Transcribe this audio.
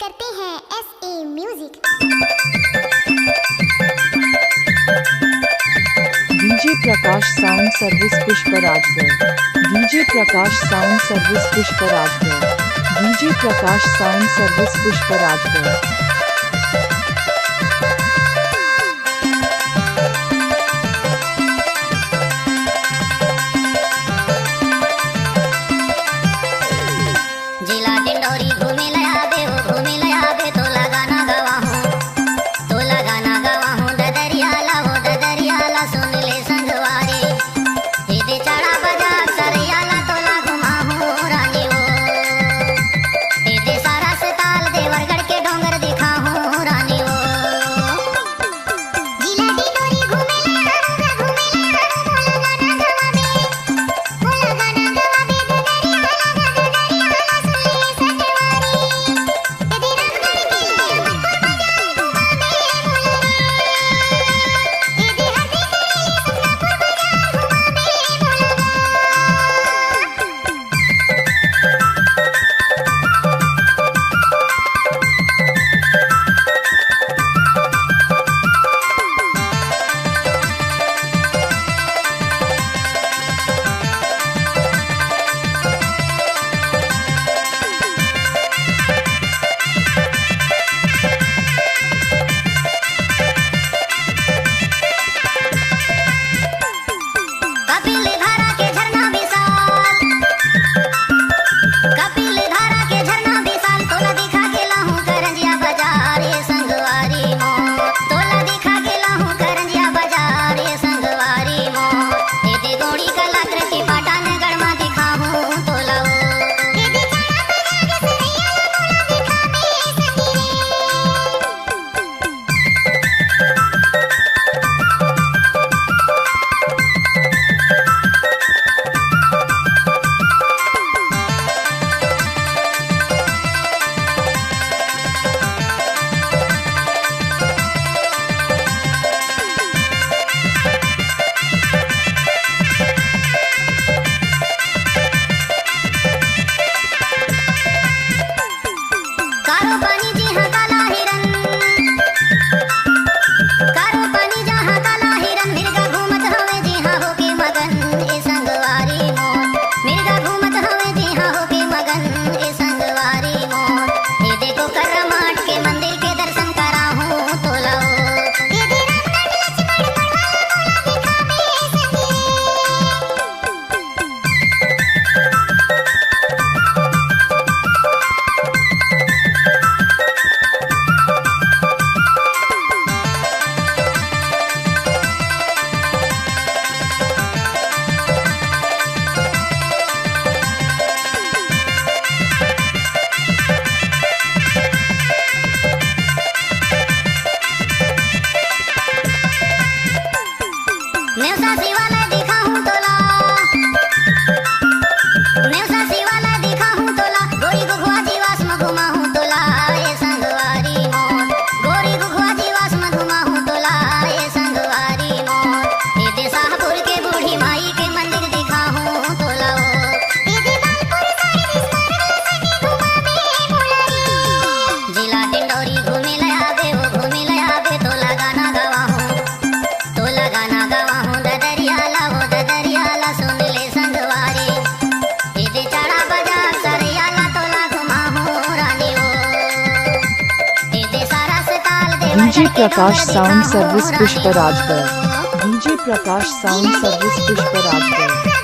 करते हैं SA music. DJ Prakash sound service Pushparajgarh. DJ Prakash sound service Pushparajgarh. DJ Prakash sound service Pushparajgarh. जिला डिंडोरी घूमे लया बे तो लगाना गवा हूँ ददरियाला सुन ले संगवारी दे चढ़ा बजा सरयाला तोला घुमा हूँ रानी वो दे सारा से ताल देवरगढ़ के डोंगर दिखा हूँ रानी वो जिला डिंडोरी घूमे लया बोला गाना गवा बे DJ Prakash sound service Pushparajgarh. DJ Prakash sound service Pushprajgarh.